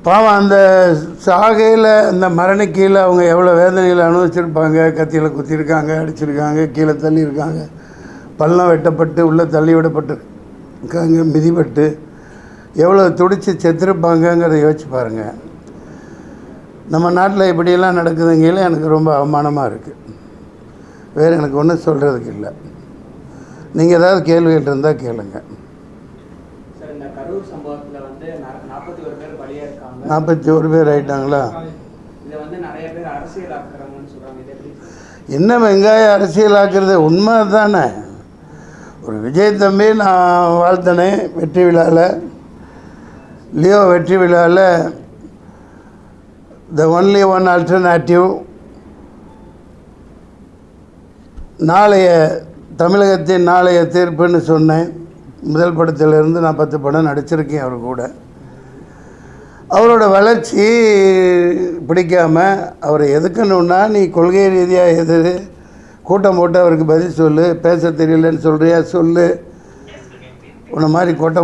பாவம் அந்த சாகையில் அந்த மரண கீழே அவங்க எவ்வளோ வேதனையில் அனுபவிச்சிருப்பாங்க. கத்தியில் குத்திருக்காங்க, அடிச்சிருக்காங்க, கீழே தள்ளியிருக்காங்க, பள்ளம் வெட்டப்பட்டு உள்ளே தள்ளி விடப்பட்டிருக்காங்க, மிதிப்பட்டு எவ்வளோ துடித்து செத்துருப்பாங்கங்கிறத யோசிச்சு பாருங்கள். நம்ம நாட்டில் இப்படியெல்லாம் நடக்குதுங்கையில் எனக்கு ரொம்ப அவமானமாக இருக்குது. வேறு எனக்கு ஒன்றும் சொல்கிறதுக்கு இல்லை. நீங்கள் ஏதாவது கேள்விகள் இருந்தால் கேளுங்க. 41 பேர் ஆகிட்டாங்களா? என்ன வெங்காயம் அரசியலாக்குறது? உண்மை தானே. ஒரு விஜய் தம்பி நான் வாழ்த்தனேன் வெற்றி விழாவில், லியோ வெற்றி விழாவில் த ஒன்லி ஒன் ஆல்டர்னேட்டிவ். நாளைய தமிழகத்தின் நாளைய தீர்ப்புன்னு சொன்னேன். முதல் படத்திலிருந்து நான் 10 படம் நடிச்சிருக்கேன் அவர் கூட. அவரோட வளர்ச்சி பிடிக்காமல் அவரை எதுக்கணுன்னா, நீ கொள்கை ரீதியாக எதிர் கூட்டம் போட்டு அவருக்கு பதில் சொல்லு, பேச தெரியலன்னு சொல்கிறியா சொல்லு. உன்னை மாதிரி கொட்டை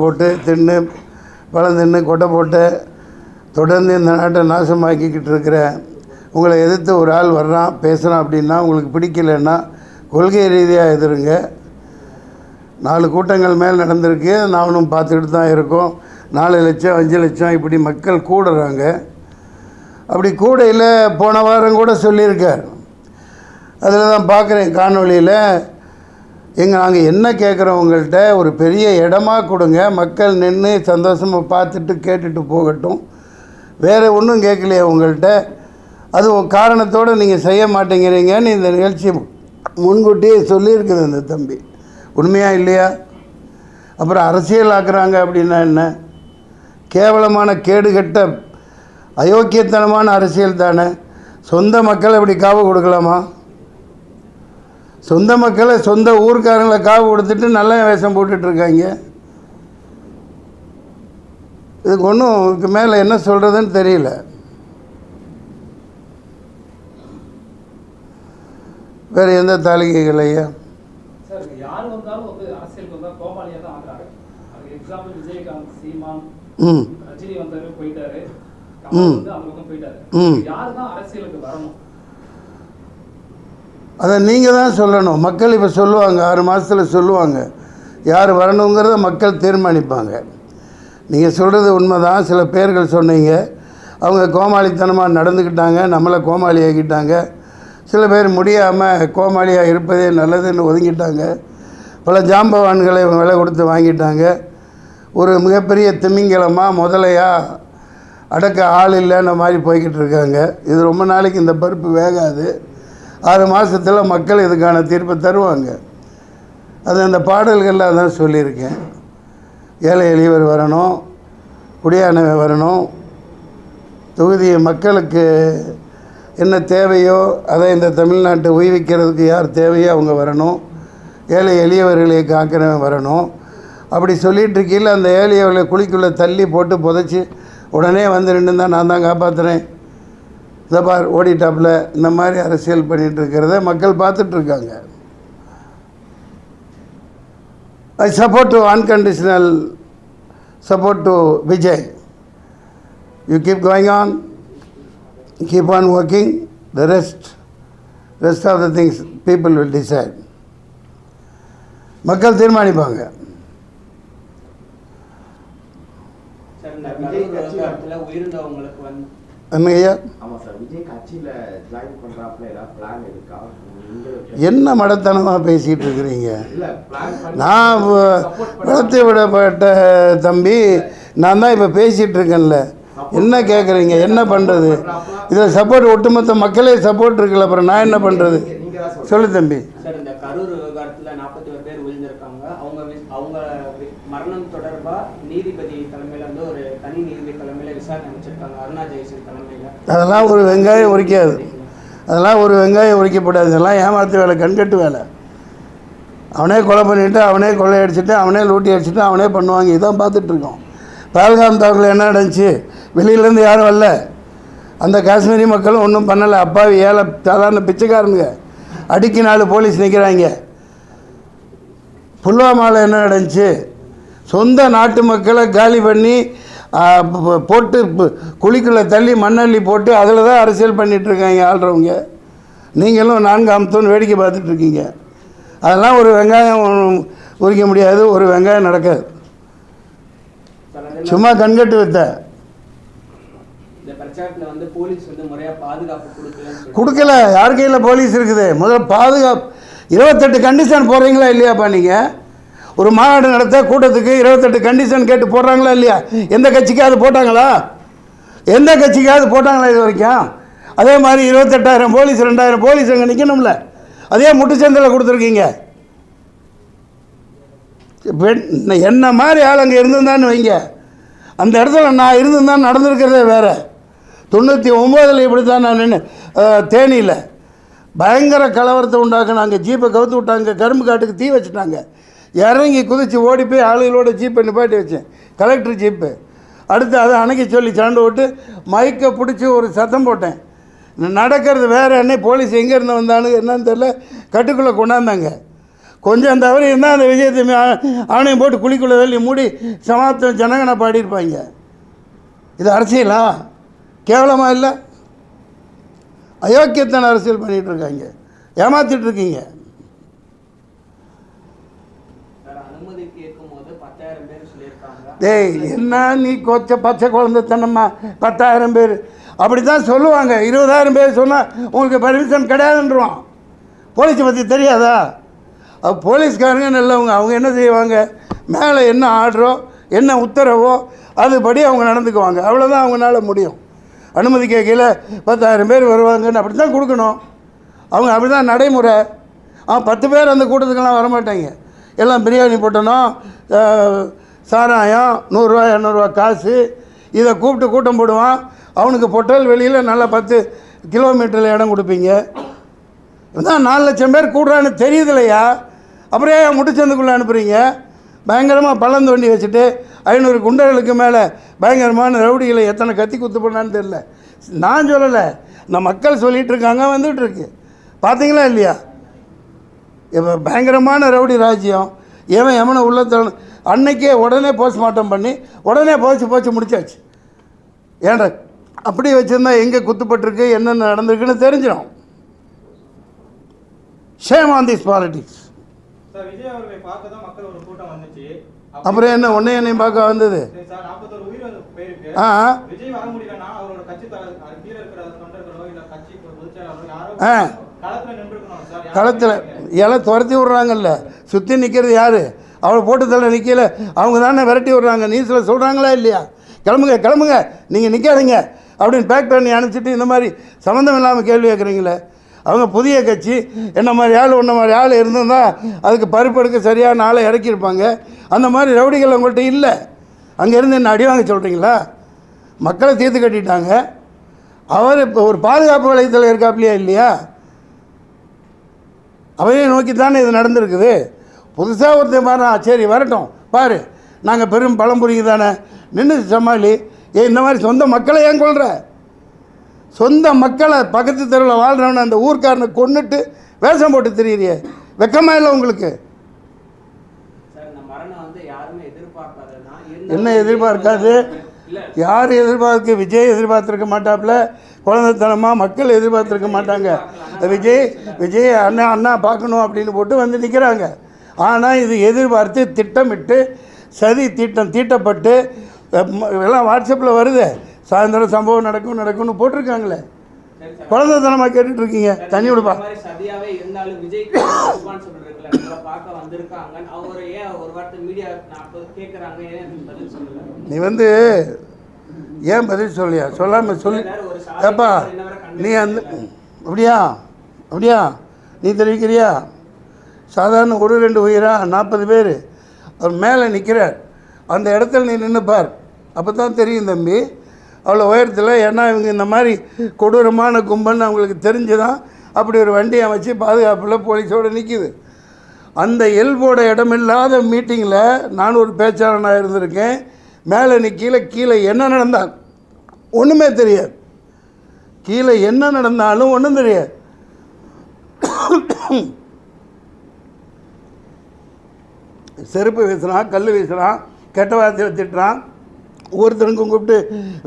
போட்டு தின்னு பழம் தின்னு கொட்டை போட்டு தொடர்ந்து இந்த நாட்டை நாசமாக்கிக்கிட்டு இருக்கிற உங்களை எதிர்த்து ஒரு ஆள் வர்றான் பேசுகிறான் அப்படின்னா உங்களுக்கு பிடிக்கலைன்னா கொள்கை ரீதியாக எதிருங்க. 4 கூட்டங்கள் மேல் நடந்திருக்கு, நானும் பார்த்துக்கிட்டு தான் இருக்கோம். 4 லட்சம் 5 லட்சம் இப்படி மக்கள் கூடுறாங்க. அப்படி கூடையில் போன வாரம் கூட சொல்லியிருக்கார். அதில் தான் பார்க்குறேன் காணொலியில். நாங்கள் என்ன கேட்குறோம், உங்கள்கிட்ட ஒரு பெரிய இடமா கொடுங்க, மக்கள் நின்று சந்தோஷமாக பார்த்துட்டு கேட்டுட்டு போகட்டும். வேறு ஒன்றும் கேட்கலையே உங்கள்கிட்ட. அது காரணத்தோடு நீங்கள் செய்ய மாட்டேங்கிறீங்கன்னு இந்த நிகழ்ச்சி முன்கூட்டியே சொல்லியிருக்குது அந்த தம்பி. உண்மையாக இல்லையா? அப்புறம் அரசியல் ஆக்குறாங்க அப்படின்னா என்ன? கேவலமான கேடுகட்ட அயோக்கியத்தனமான அரசியல் தானே. சொந்த மக்களை இப்படி காவு கொடுக்கலாமா? சொந்த மக்களை சொந்த ஊர்க்காரங்களை காவு கொடுத்துட்டு நல்ல வேஷம் போட்டுட்ருக்காங்க. இதுக்கு ஒன்றும் இதுக்கு மேலே என்ன சொல்கிறதுன்னு தெரியல. வேறு எந்த தாலிகைகள் ஐயா? அதை நீங்கள் தான் சொல்லணும். மக்கள் இப்போ சொல்லுவாங்க, 6 மாதத்தில் சொல்லுவாங்க யார் வரணுங்கிறத மக்கள் தீர்மானிப்பாங்க. நீங்கள் சொல்கிறது உண்மை தான். சில பேர்கள் சொன்னீங்க, அவங்க கோமாளித்தனமாக நடந்துக்கிட்டாங்க, நம்மளை கோமாளி ஆக்கிட்டாங்க. சில பேர் முடியாமல் கோமாளியாக இருப்பதே நல்லதுன்னு ஒதுங்கிட்டாங்க. பல ஜாம்பவான்களை விலை கொடுத்து வாங்கிட்டாங்க. ஒரு மிகப்பெரிய திமிங்கலமாக முதலையாக அடக்க ஆள் இல்லைன்ற மாதிரி போய்கிட்டு இருக்காங்க. இது ரொம்ப நாளைக்கு இந்த பருப்பு வேகாது. 6 மாதத்தில் மக்கள் இதுக்கான தீர்ப்பை தருவாங்க. அது அந்த பாடல்களில் அதான் சொல்லியிருக்கேன். ஏழை எளியவர் வரணும், குடியானவன் வரணும், தொகுதி மக்களுக்கு என்ன தேவையோ அதை இந்த தமிழ்நாட்டை உய்விக்கிறதுக்கு யார் தேவையோ அவங்க வரணும், ஏழை எளியவர்களை காக்கிறவன் வரணும். அப்படி சொல்லிகிட்டு இருக்கையில் அந்த ஏழையவர்களை குழிக்குள்ளே தள்ளி போட்டு புதைச்சி உடனே வந்து நின்று தான் நான் தான் காப்பாற்றுறேன், இந்த பார் ஓடிட்டாப்பில், இந்த மாதிரி அரசியல் பண்ணிகிட்டு இருக்கிறத மக்கள் பார்த்துட்ருக்காங்க. I support to unconditional support to Vijay. You keep going on, keep on working. The rest of the things people will decide. மக்கள் தீர்மானிப்பாங்க. என்னையா என்ன மடத்தனமாக பேசிகிட்டு இருக்கிறீங்க? நான் வளர்த்து விடப்பட்ட தம்பி, நான் தான் இப்போ பேசிகிட்டு இருக்கேன்ல. என்ன கேட்குறீங்க? என்ன பண்ணுறது? இதில் சப்போர்ட் ஒட்டுமொத்த மக்களே சப்போர்ட் இருக்குல்ல, அப்புறம் நான் என்ன பண்ணுறது? சொல்லு தம்பி. சார், இந்த கரூர் விவகாரத்தில் 41 பேர் விழுந்திருக்காங்க. அவங்க மரணம் தொடர்பாக நீதிபதி தலைமையில் வந்து ஒரு தனி நீதிபதி தலைமையில் விசாரணை அமைச்சிருக்காங்க, அருணா ஜெயசன் தலைமையில். அதெல்லாம் ஒரு வெங்காயம் உரிக்காது. அதெல்லாம் ஒரு வெங்காயம் உரிக்கப்படாது. அதெல்லாம் ஏமாத்து வேலை, கண்கட்டு வேலை. அவனே கொலை பண்ணிவிட்டு, அவனே கொள்ளையடிச்சிட்டு, அவனே லூட்டி அடிச்சுட்டு அவனே பண்ணுவாங்க. இதான் பார்த்துட்ருக்கோம். பஹல்காம் தாக்குல என்ன நடந்துச்சு? வெளியிலேருந்து யாரும் வரல. அந்த காஷ்மீரி மக்களும் ஒன்றும் பண்ணலை. அப்பாவி ஏழை சாதாரண பிச்சைக்காரனுங்க. அடிக்கு 4 போலீஸ் நிற்கிறாங்க. புல்வாமாவில் என்ன நடந்துச்சு? சொந்த நாட்டு மக்களை காலி பண்ணி போட்டு குழிக்குள்ளே தள்ளி மண்ணள்ளி போட்டு அதில் தான் அரசியல் பண்ணிகிட்ருக்காங்க ஆள்றவங்க. நீங்களும் 4 அம்சம்னு வேடிக்கை பார்த்துட்ருக்கீங்க. அதெல்லாம் ஒரு வெங்காயம் உரிக்க முடியாது, ஒரு வெங்காயம் நடக்காது. சும்மா கண்கட்டு வைத்த கொடுக்கல. யார் கையில் போலீஸ் இருக்குது? முதல்ல பாதுகாப்பு 28 கண்டிஷன் போடுறீங்களா இல்லையாப்பா? நீங்கள் ஒரு மாநாடு நடத்த கூட்டத்துக்கு 28 கண்டிஷன் கேட்டு போடுறாங்களா இல்லையா? எந்த கட்சிக்காவது போட்டாங்களா? எந்த கட்சிக்காவது போட்டாங்களா இது வரைக்கும்? அதே மாதிரி 28,000 போலீஸ் 2,000 போலீஸ் அங்கே நிற்கணும்ல. அதே முட்டுச்சந்தில் கொடுத்துருக்கீங்க. என்ன மாதிரி ஆள் அங்கே இருந்திருந்தான்னு வைங்க, அந்த இடத்துல நான் இருந்திருந்தான் நடந்திருக்கிறதே வேறு. 99 இப்படி தான் நான் நின்று தேனியில் பயங்கர கலவரத்தை உண்டாக்குனாங்க. ஜீப்பை கவுத்து விட்டாங்க, கரும்பு காட்டுக்கு தீ வச்சுட்டாங்க. இறங்கி குதித்து ஓடி போய் ஆளுகளோட ஜீப்பை நிப்பாட்டி வச்சேன், கலெக்டர் ஜீப்பு. அடுத்து அதை அணைக்க சொல்லி சண்டை விட்டு மைக்கை பிடிச்சி ஒரு சத்தம் போட்டேன். நடக்கிறது வேறு. என்ன போலீஸ் எங்கேருந்து வந்தானு என்னன்னு தெரில, கட்டுக்குள்ளே கொண்டாந்தாங்க. கொஞ்சம் தவறி இருந்தால் அந்த விஜயத்தை ஆணையம் போட்டு குழிக்குள்ளே தள்ளி மூடி சமாப்தம் ஜனகனை பாடியிருப்பாங்க. இது அரசியலா? கேவலமாக இல்லை? அயோக்கியத்தான அரசியல் பண்ணிகிட்ருக்காங்க, ஏமாற்றிட்டுருக்கீங்க. டேய் என்ன நீ பச்சை குழந்தைத்தனம்மா? 10,000 பேர் அப்படி தான் சொல்லுவாங்க. 20,000 பேர் சொன்னால் உங்களுக்கு பர்மிஷன் கிடையாதுன்றான். போலீஸை பற்றி தெரியாதா? போலீஸ்காரங்க நல்லவங்க. அவங்க என்ன செய்வாங்க? மேலே என்ன ஆர்டரோ என்ன உத்தரவோ அதுபடி அவங்க நடந்துக்குவாங்க. அவ்வளோதான் அவங்களால முடியும். அனுமதி கேட்கல 10,000 பேர் வருவாங்கன்னு அப்படி தான் கொடுக்கணும். அவங்க அப்படி தான் நடைமுறை. 10 பேர் அந்த கூட்டத்துக்கெல்லாம் வரமாட்டாங்க. எல்லாம் பிரியாணி போட்டணும், சாராயம் 100 ரூபா 200 ரூபா காசு, இதை கூப்பிட்டு கூட்டம் போடுவான். அவனுக்கு பொட்டல் வெளியில் நல்லா 10 கிலோமீட்டரில் இடம் கொடுப்பீங்க. இதுதான் 4 லட்சம் பேர் கூடுறான்னு தெரியுது இல்லையா? அப்புறம் ஏன் முட்டுச்சந்துக்குள்ளே அனுப்புகிறீங்க? பயங்கரமாக பள்ளம் தோண்டி வச்சுட்டு 500 குண்டர்களுக்கு மேலே பயங்கரமான ரவுடிகளை எத்தனை கத்தி குத்து பண்ணான்னு தெரில. நான் சொல்லலை, இந்த மக்கள் சொல்லிகிட்டு இருக்காங்க, வந்துகிட்ருக்கு. பார்த்தீங்களா இல்லையா? இப்போ பயங்கரமான ரவுடி ராஜ்யம். எவனை உள்ள அன்னைக்கே உடனே போஸ்ட்மார்ட்டம் பண்ணி உடனே போச்சு முடிச்சாச்சு. ஏன்டா அப்படி வச்சுருந்தா எங்கே குத்துப்பட்டிருக்கு என்னென்ன நடந்திருக்குன்னு தெரிஞ்சிடும். Shame on this politics. அப்புறம் என்ன என்னையும் பார்க்க வந்தது? களத்தில் இலை துரத்தி விட்றாங்கல்ல, சுற்றி நிற்கிறது யார்? அவளை போட்டு தள்ள நிற்கல, அவங்க தானே விரட்டி விட்றாங்க. நியூஸில் சொல்கிறாங்களா இல்லையா? கிளம்புங்க நீங்கள் நிற்காதீங்க அப்படின்னு பேக் பண்ணி அனுப்பிச்சிட்டு இந்த மாதிரி சம்மந்தம் இல்லாமல் கேள்வி கேட்குறீங்களே. அவங்க புதிய கட்சி, என்ன மாதிரி ஆள் ஒன்றை மாதிரி ஆள் இருந்திருந்தால் அதுக்கு பருப்படுக்க சரியான ஆளை இறக்கியிருப்பாங்க. அந்த மாதிரி ரவுடிகள் உங்கள்கிட்ட இல்லை. அங்கேருந்து என்ன அடி வாங்க சொல்கிறீங்களா? மக்களை தீர்த்து கட்டிட்டாங்க. அவர் இப்போ ஒரு பாதுகாப்பு வளையத்தில் இருக்காப்லையா இல்லையா? அவையை நோக்கி தானே இது நடந்திருக்குது. புதுசாக ஒருத்தர் பாரு, சரி வரட்டும் பாரு, நாங்கள் பெரும் பழம்புரிங்க தானே நின்று சமாளி. இந்த மாதிரி சொந்த மக்களை ஏன் கொள்கிற? சொந்த மக்களை பக்கத்து தெருவில் வாழ்கிறவன அந்த ஊர்க்காரனை கொண்டுட்டு வேஷம் போட்டு தெரியுறியே, வெக்கமாக இல்லை உங்களுக்கு? என்ன எதிர்பார்க்காது? யார் எதிர்பார்க்கு? விஜய் எதிர்பார்த்துருக்க மாட்டாப்புல, குழந்தைத்தனமாக மக்கள் எதிர்பார்த்துருக்க மாட்டாங்க. விஜய் அண்ணா பார்க்கணும் அப்படின்னு போட்டு வந்து நிற்கிறாங்க. ஆனால் இது எதிர்பார்த்து திட்டமிட்டு சதி தீட்டப்பட்டு எல்லாம் வாட்ஸ்அப்பில் வருது. சாயந்தரம் சம்பவம் நடக்கும்னு போட்டிருக்காங்களே. குழந்தைத்தனமாக கேட்டுட்ருக்கீங்க. தண்ணி விடுப்பா. நீ வந்து ஏன் பதில் சொல்லியா? சொல்லாமல் சொல்லி ஏப்பா நீ அந்த அப்படியா நீ தெரிவிக்கிறியா? சாதாரண 1-2 உயிரா 40 பேர் அவர் மேலே நிற்கிறார். அந்த இடத்துல நீ நின்றுப்பார், அப்போ தான் தெரியும் தம்பி அவ்வளோ உயரத்தில். ஏன்னா இவங்க இந்த மாதிரி கொடூரமான கும்பல்னு அவங்களுக்கு தெரிஞ்சு தான் அப்படி ஒரு வண்டியை அமைச்சு பாதுகாப்பில் போலீஸோடு நிற்கிது. அந்த எல்போட இடமில்லாத மீட்டிங்கில் நான் ஒரு பேச்சாளனாக இருந்திருக்கேன். மேலே கீழே என்ன நடந்தால் ஒன்றுமே தெரியாது. கீழே என்ன நடந்தாலும் ஒன்றும் தெரியாது. செருப்பு வீசுகிறான், கல் வீசுகிறான், கெட்ட வார்த்தையில் திட்டுறான், ஒவ்வொருத்தருக்கும் கூப்பிட்டு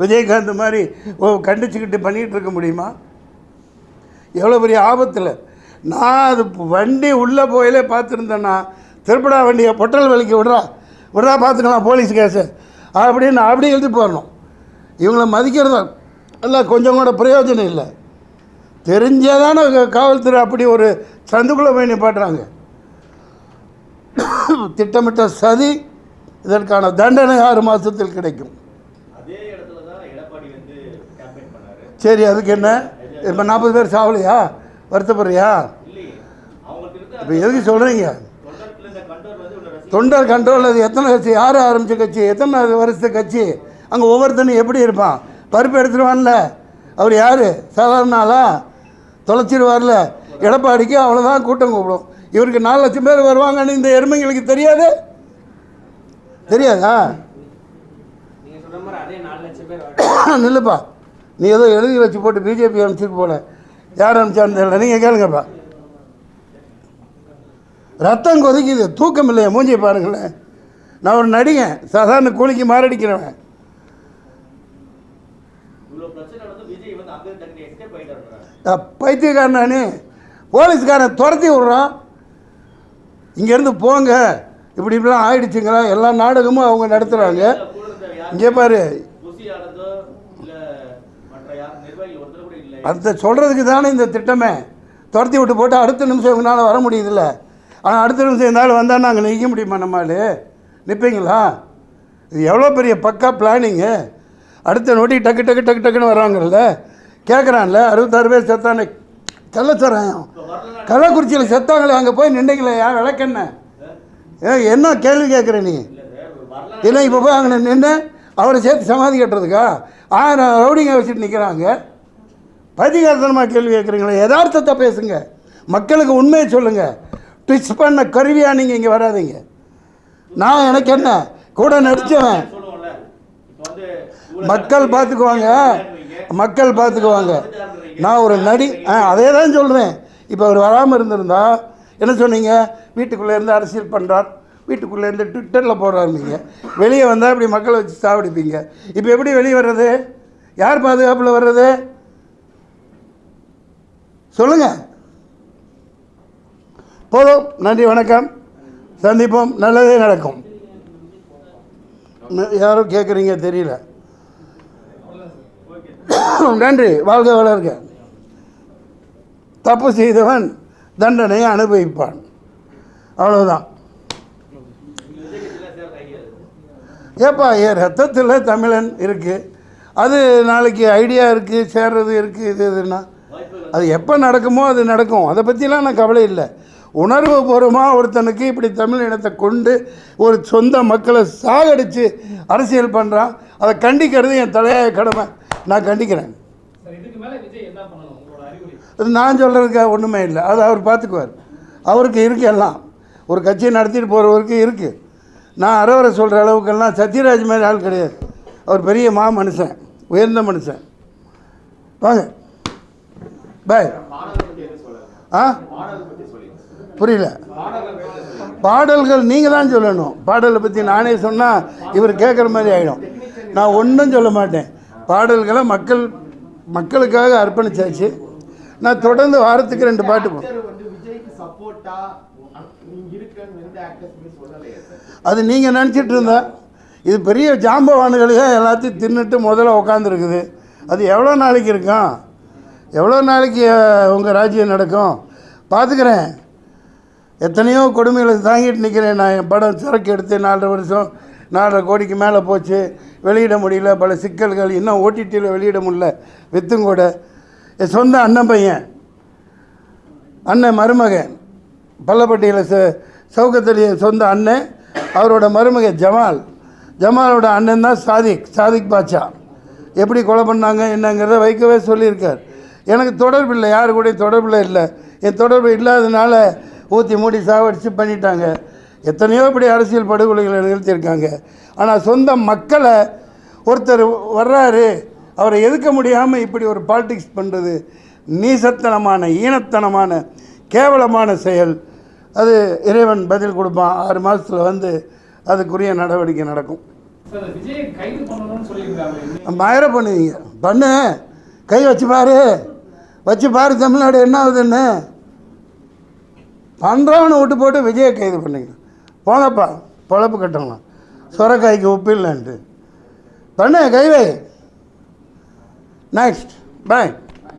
விஜயகாந்த் மாதிரி கண்டிச்சுக்கிட்டு பண்ணிகிட்டு இருக்க முடியுமா? எவ்வளோ பெரிய ஆபத்தில். நான் அது வண்டி உள்ளே போயிலே பார்த்துருந்தேன்னா திருப்படா வண்டியை பொட்டல் வலிக்க விட்றா பார்த்துக்கலாம் போலீஸ் கேஸு அப்படின்னு அப்படி எழுதி போடணும். இவங்கள மதிக்கிறதா இல்லை, கொஞ்சம் கூட பிரயோஜனம் இல்லை. தெரிஞ்சதான காவல்துறை அப்படி ஒரு சந்துக்குள்ளே போய் நிப்பாட்டுறாங்க. திட்டமிட்ட சதி. இதற்கான தண்டனை 6 மாதத்தில் கிடைக்கும். சரி, அதுக்கு என்ன இப்போ 40 பேர் சாவலையா? வருத்தப்படுறியா? இப்போ எதுக்கு சொல்கிறீங்க? தொண்டர் கண்ட்ரோல். அது எத்தனை கட்சி? யார் ஆரம்பித்த கட்சி? எத்தனை வருஷத்து கட்சி? அங்கே ஒவ்வொருத்தனும் எப்படி இருப்பான்? பருப்பு எடுத்துருவான்ல. அவர் யார்? சாதாரண ஆளா? தொலைச்சிடுவார்ல. எடப்பாடிக்கு அவ்வளோதான் கூட்டம் கூப்பிடும். இவருக்கு 4 லட்சம் பேர் வருவாங்கன்னு இந்த எருமைங்களுக்கு தெரியாதா? நில்லுப்பா, நீ ஏதோ எழுதி வச்சு போட்டு பிஜேபி அனுப்பிச்சிட்டு போல. யார் அனுப்பிச்சான்னு தெரியல, நீங்கள் கேளுங்கப்பா. ரத்தம் கொதிக்குது, தூக்கம் இல்லையா? மூஞ்சி பாருங்களேன். நான் ஒரு நடிகன், சாதாரண கூலிக்கு மாரடிக்கிறவன். பைத்தியக்காரனானே. போலீஸ்காரன் துரத்தி விட்றான். இங்கேருந்து போங்க, இப்படிலாம் ஆயிடுச்சுங்களா? எல்லா நாடகமும் அவங்க நடத்துகிறாங்க. இங்கே பாரு, அந்த சொல்கிறதுக்கு தானே இந்த திட்டமே. துரத்தி விட்டு போட்டு அடுத்த நிமிஷம் இவங்களால் வர முடியுதில்ல. ஆனால் அடுத்த நிமிஷம் இருந்தாலும் வந்தால் நாங்கள் நிற்க முடியுமா? நம்மளால் நிற்பீங்களா? இது எவ்வளோ பெரிய பக்கா பிளானிங்கு. அடுத்த நோட்டி டக்கு டக்கு டக்கு டக்குன்னு வர்றாங்கல்ல. கேட்குறான்ல, 66 பேர் செத்தானே கள்ளச்சாராயம் கள்ளக்குறிச்சியில் செத்தாங்களே, அங்கே போய் நின்றைங்களே, யார் விளக்கென்ன? என்ன கேள்வி கேட்குற நீ? இல்லை, இப்போ போய் அங்கே நின்று அவரை சேர்த்து சமாதி கட்டுறதுக்கா 1000 ரவுடிங்க வச்சுட்டு நிற்கிறாங்க. பதிகாரத்தனமாக கேள்வி கேட்குறீங்களே. யதார்த்தத்தை பேசுங்க, மக்களுக்கு உண்மையை சொல்லுங்கள். ட்விச் பண்ண கருவியாக நீங்கள் இங்கே வராதிங்க. நான் எனக்கு என்ன கூட நடித்தவன். மக்கள் பார்த்துக்குவாங்க, மக்கள் பார்த்துக்குவாங்க. நான் ஒரு அதே தான் சொல்கிறேன். இப்போ அவர் வராமல் இருந்திருந்தா என்ன சொன்னீங்க? வீட்டுக்குள்ளேருந்து அரசியல் பண்ணுறார், வீட்டுக்குள்ளேருந்து ட்விட்டரில் போடுறாருந்தீங்க. வெளியே வந்தால் இப்படி மக்களை வச்சு சாவடிப்பீங்க. இப்போ எப்படி வெளியே வர்றது? யார் பாதுகாப்பில் வர்றது? சொல்லுங்கள். போதும். நன்றி, வணக்கம், சந்திப்போம். நல்லதே நடக்கும். யாரும் கேட்குறீங்க தெரியல. நன்றி, வாழ்க வளர்க. தப்பு செய்தவன் தண்டனையை அனுபவிப்பான். அவ்வளோதான். ஏப்பா, ரத்தத்தில் தமிழன் இருக்குது. அது நாளைக்கு ஐடியா இருக்குது, சேர்றது இருக்குது. இதுன்னா அது எப்போ நடக்குமோ அது நடக்கும். அதை பற்றிலாம் நான் கவலை இல்லை. உணர்வு பூர்வமாக ஒருத்தனுக்கு இப்படி தமிழ் இனத்தை கொண்டு ஒரு சொந்த மக்களை சாகடித்து அரசியல் பண்ணுறான். அதை கண்டிக்கிறது என் தலையாய கடமை. நான் கண்டிக்கிறேன். அது நான் சொல்கிறதுக்காக ஒன்றுமே இல்லை. அது அவர் பார்த்துக்குவார். அவருக்கு இருக்கு எல்லாம். ஒரு கட்சியை நடத்திட்டு போகிறவருக்கு இருக்குது. நான் அறவரை சொல்கிற அளவுக்கெல்லாம் சத்யராஜ் மாதிரி ஆள் கிடையாது. அவர் பெரிய மனுஷன், உயர்ந்த மனுஷன். வாங்க, பாய். புரியல. பாடல்கள் நீங்கள் தான் சொல்லணும். பாடலை பற்றி நானே சொன்னால் இவர் கேட்குற மாதிரி ஆகிடும். நான் ஒன்றும் சொல்ல மாட்டேன். பாடல்களை மக்களுக்காக அர்ப்பணிச்சாச்சு. நான் தொடர்ந்து வாரத்துக்கு 2 பாட்டு அது நீங்கள் நினச்சிட்டு இருந்தா. இது பெரிய ஜாம்பவானுகளையே எல்லாத்தையும் தின்னுட்டு முதல்ல உட்காந்துருக்குது. அது எவ்வளோ நாளைக்கு இருக்கும்? எவ்வளோ நாளைக்கு உங்கள் ராஜ்யம் நடக்கும்? பார்த்துக்கிறேன். எத்தனையோ கொடுமைகளை தாங்கிட்டு நிற்கிறேன். நான் என் படம் சரக்கு எடுத்து 4 வருஷம் 4.5 கோடிக்கு மேலே போச்சு. வெளியிட முடியல. பல சிக்கல்கள். இன்னும் ஓடிடியில் வெளியிட முடியல. வித்தும் கூட. என் சொந்த அண்ணன் பையன், அண்ணன் மருமகன், பள்ளப்பட்டியில் சவுக்கத்தலி சொந்த அண்ணன். அவரோட மருமகன் ஜமாலோட அண்ணன் தான் சாதிக் பாட்சா. எப்படி கொலை பண்ணாங்க என்னங்கிறத வைக்கவே சொல்லியிருக்கார். எனக்கு தொடர்பு இல்லை, யாரு கூட தொடர்பில் இல்லை. என் தொடர்பு இல்லாததுனால ஊற்றி மூடி சாவடிச்சு பண்ணிட்டாங்க. எத்தனையோ இப்படி அரசியல் படுகொலைகளை நிகழ்த்தியிருக்காங்க. ஆனால் சொந்த மக்களை ஒருத்தர் வர்றாரு, அவரை எதுக்க முடியாமல் இப்படி ஒரு பாலிடிக்ஸ் பண்ணுறது நீசத்தனமான, ஈனத்தனமான, கேவலமான செயல். அது இறைவன் பதில் கொடுப்பான். 6 மாதத்தில் அதுக்குரிய நடவடிக்கை நடக்கும். விஜய் கைது பண்ணணும்னு சொல்லியிருக்காங்க. மயிர பண்ணுவீங்க, பண்ணு, கை வச்சு பாரு தமிழ்நாடு என்ன ஆகுதுன்னு. பண்ணுறவனை விட்டு போட்டு விஜயை கைது பண்ணிங்க. போங்கப்பா, பொழப்பு கட்டலாம், சுரக்காய்க்கு உப்பு இல்லைன்ட்டு பண்ணு, கைவை. நெக்ஸ்ட் பாய்.